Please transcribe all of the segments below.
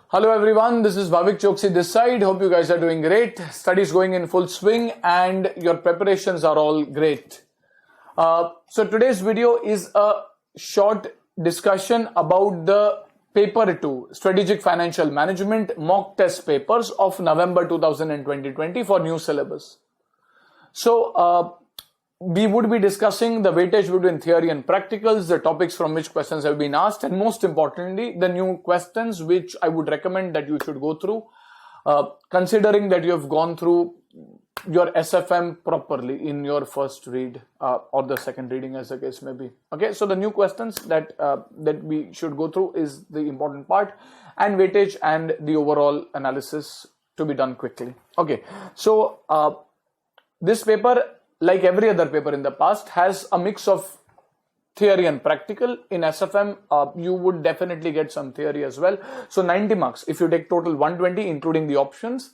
Hello everyone, this is Bhavik Chokshi this side. Hope you guys are doing great. Studies going in full swing and your preparations are all great. So today's video is a short discussion about the paper 2, Strategic Financial Management mock test papers of November 2020 for new syllabus. So we would be discussing the weightage between theory and practicals, the topics from which questions have been asked, and most importantly, the new questions which I would recommend that you should go through, considering that you have gone through your SFM properly in your first read or the second reading, as the case may be. Okay, so the new questions that we should go through is the important part, and weightage and the overall analysis to be done quickly. Okay, so this paper, like every other paper in the past, has a mix of theory and practical. In SFM, you would definitely get some theory as well. So 90 marks, if you take total 120, including the options,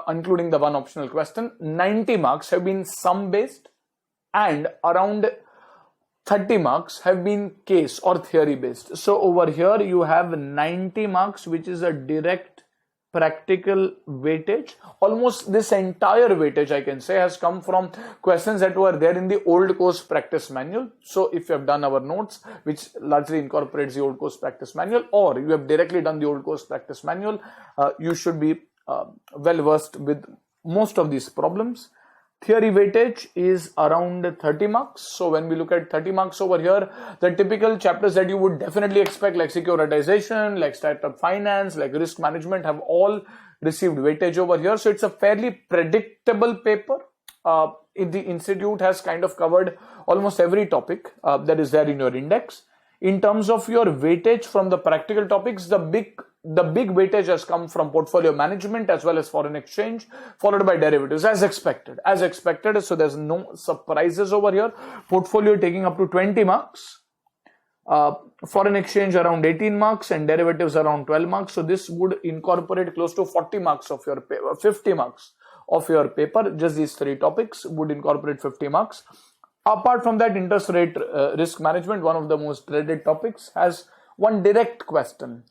including the one optional question, 90 marks have been sum based and around 30 marks have been case or theory based. So over here you have 90 marks, which is a direct practical weightage. Almost this entire weightage, I can say, has come from questions that were there in the old course practice manual. So if you have done our notes, which largely incorporates the old course practice manual, or you have directly done the old course practice manual, you should be well versed with most of these problems. Theory weightage is around 30 marks. So when we look at 30 marks over here, the typical chapters that you would definitely expect, like securitization, like startup finance, like risk management, have all received weightage over here. So it's a fairly predictable paper. The institute has kind of covered almost every topic that is there in your index. In terms of your weightage from the practical topics, the big weightage has come from portfolio management as well as foreign exchange, followed by derivatives, as expected. So there's no surprises over here. Portfolio taking up to 20 marks, foreign exchange around 18 marks, and derivatives around 12 marks. So this would incorporate close to 40 marks of your paper, 50 marks of your paper. Just these three topics would incorporate 50 marks. Apart from that, interest rate risk management, one of the most dreaded topics, has one direct question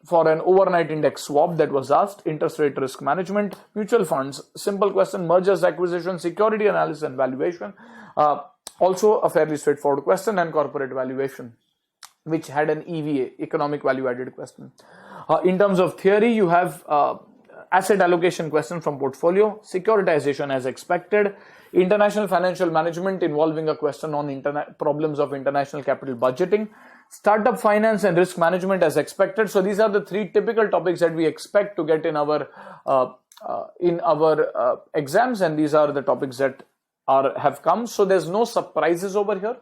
for an overnight index swap that was asked. Interest rate risk management, mutual funds, simple question, mergers, acquisition, security analysis and valuation. Also a fairly straightforward question, and corporate valuation, which had an EVA, economic value added question. In terms of theory, you have asset allocation question from portfolio, securitization as expected, international financial management involving a question on problems of international capital budgeting, startup finance and risk management as expected. So these are the three typical topics that we expect to get in our exams, and these are the topics that have come. So there's no surprises over here.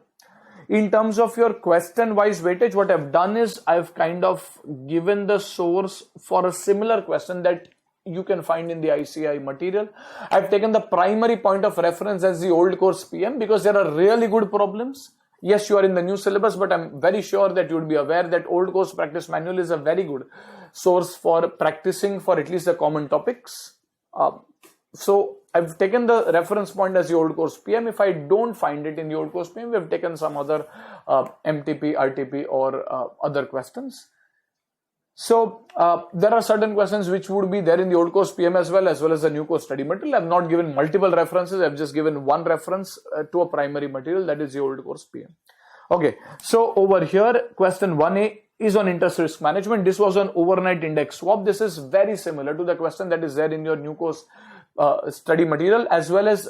In terms of your question wise weightage, what I've done is I've kind of given the source for a similar question that you can find in the ICAI material. I've taken the primary point of reference as the old course PM because there are really good problems. Yes, you are in the new syllabus, but I'm very sure that you would be aware that old course practice manual is a very good source for practicing for at least the common topics. So I've taken the reference point as the old course PM. If I don't find it in the old course PM, we have taken some other MTP, RTP or other questions. So there are certain questions which would be there in the old course PM as well as the new course study material. I've not given multiple references. I've just given one reference to a primary material, that is the old course PM. Okay, so over here, question 1A is on interest risk management. This was an overnight index swap. This is very similar to the question that is there in your new course study material, as well as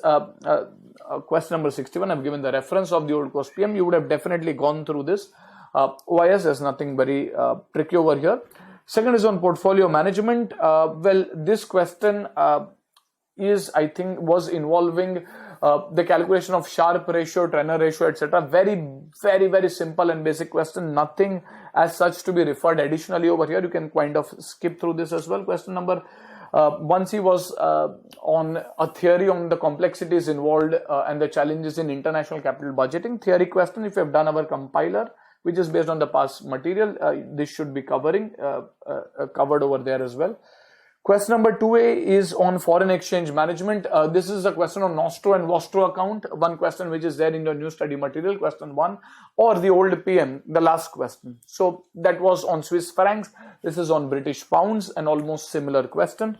question number 61. I've given the reference of the old course PM. You would have definitely gone through this. OIS, there's nothing very tricky over here. Second is on portfolio management. Well, this question was involving the calculation of Sharpe ratio, Trenner ratio, etc. Very simple and basic question. Nothing as such to be referred additionally over here. You can kind of skip through this as well. Question number 1C was on a theory on the complexities involved and the challenges in international capital budgeting. Theory question, if you have done our compiler, which is based on the past material, this should be covered over there as well. Question number 2A is on foreign exchange management. This is a question on Nostro and Vostro account. One question which is there in your new study material, question 1, or the old PM, the last question. So that was on Swiss francs. This is on British pounds, and almost similar question.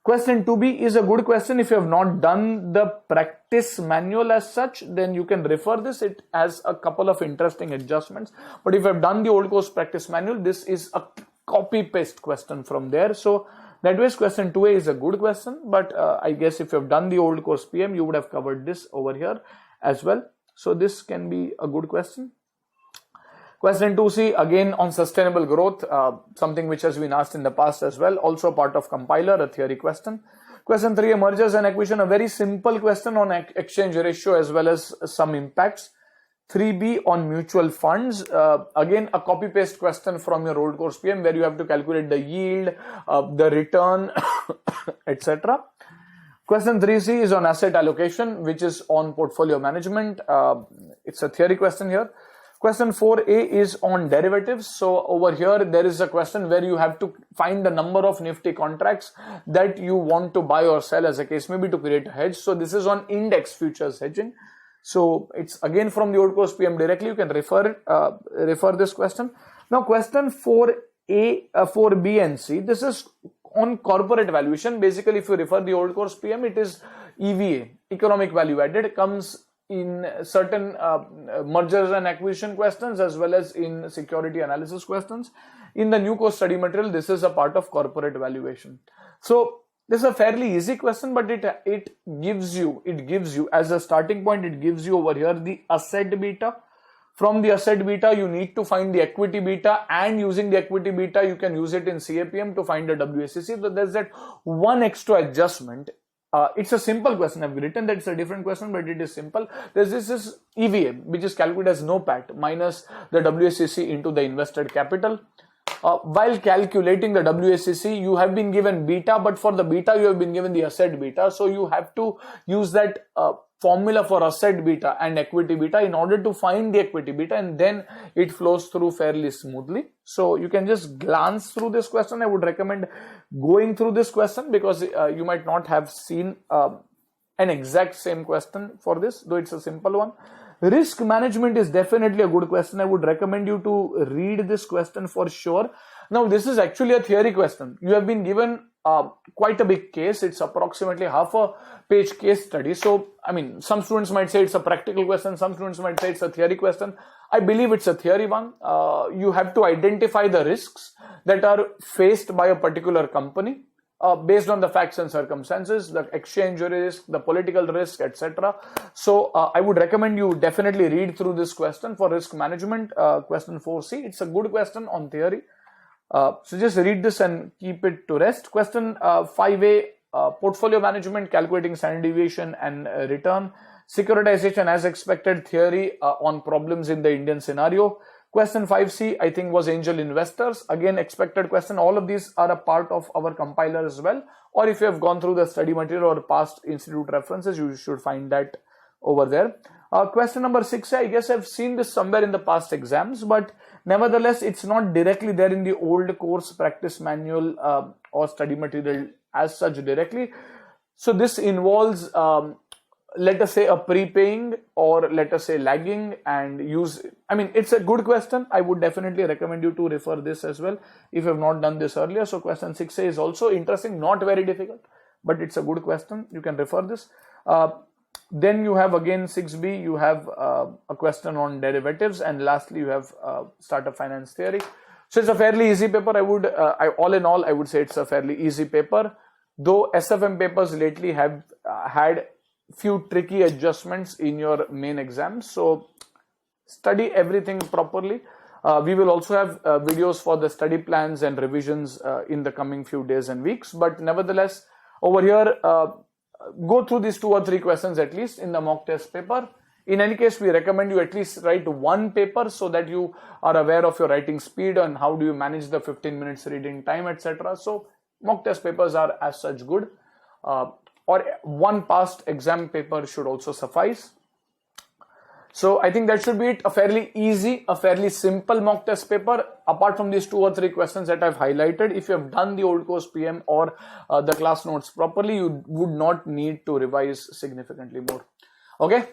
Question 2B is a good question. If you have not done the practice manual as such, then you can refer this. It has a couple of interesting adjustments. But if you have done the old course practice manual, this is a copy paste question from there. So that way question 2A is a good question, but I guess if you have done the old course PM, you would have covered this over here as well. So this can be a good question. Question 2C, again on sustainable growth, something which has been asked in the past as well, also part of compiler, a theory question. Question 3, mergers and acquisition, a very simple question on exchange ratio as well as some impacts. 3B on mutual funds, again a copy paste question from your old course PM where you have to calculate the yield, the return, etc. Question 3C is on asset allocation, which is on portfolio management. It's a theory question here. Question 4A is on derivatives. So over here there is a question where you have to find the number of nifty contracts that you want to buy or sell as a case maybe to create a hedge. So this is on index futures hedging. So it's again from the old course PM directly. You can refer this question. Now question 4A, 4B and C. This is on corporate valuation. Basically, if you refer the old course PM, it is EVA, economic value added. It comes in certain mergers and acquisition questions as well as in security analysis questions. In the new course study material, this is a part of corporate valuation. So this is a fairly easy question, but it gives you as a starting point, it gives you over here the asset beta. From the asset beta, you need to find the equity beta, and using the equity beta, you can use it in CAPM to find the WACC. So there's that one extra adjustment. It's a simple question. I've written that it's a different question, but it is simple. This is EVA, which is calculated as NOPAT minus the WACC into the invested capital. While calculating the WACC, you have been given beta, but for the beta, you have been given the asset beta. So you have to use that formula for asset beta and equity beta in order to find the equity beta, and then it flows through fairly smoothly. So you can just glance through this question. I would recommend going through this question because you might not have seen an exact same question for this, though it's a simple one. Risk management is definitely a good question. I would recommend you to read this question for sure. Now, this is actually a theory question. You have been given quite a big case. It's approximately half a page case study. So, I mean, some students might say it's a practical question. Some students might say it's a theory question. I believe it's a theory one. You have to identify the risks that are faced by a particular company. Based on the facts and circumstances, the exchange risk, the political risk, etc. So I would recommend you definitely read through this question for risk management, question 4C. It's a good question on theory. So just read this and keep it to rest. Question 5A, portfolio management, calculating standard deviation and return. Securitization as expected, theory on problems in the Indian scenario. Question 5C, I think, was angel investors. Again, expected question. All of these are a part of our compiler as well. Or if you have gone through the study material or past institute references, you should find that over there. Question number 6, I guess I've seen this somewhere in the past exams, but nevertheless, it's not directly there in the old course practice manual or study material as such directly. So this involves let us say a prepaying or let us say lagging and use. I mean, it's a good question. I would definitely recommend you to refer this as well if you have not done this earlier. So question 6A is also interesting, not very difficult, but it's a good question. You can refer this. Then you have again 6B, you have a question on derivatives, and lastly you have startup finance theory. So it's a fairly easy paper. All in all, I would say it's a fairly easy paper, though SFM papers lately have had few tricky adjustments in your main exams. So study everything properly. We will also have videos for the study plans and revisions in the coming few days and weeks. But nevertheless, over here, go through these 2 or 3 questions at least in the mock test paper. In any case, we recommend you at least write one paper so that you are aware of your writing speed and how do you manage the 15 minutes reading time, etc. So mock test papers are as such good. Or one past exam paper should also suffice. So I think that should be it. A fairly easy, a fairly simple mock test paper. Apart from these 2 or 3 questions that I've highlighted, if you have done the old course PM or the class notes properly, you would not need to revise significantly more. Okay,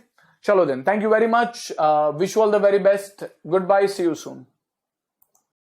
chalo then. Thank you very much. Wish you all the very best. Goodbye. See you soon.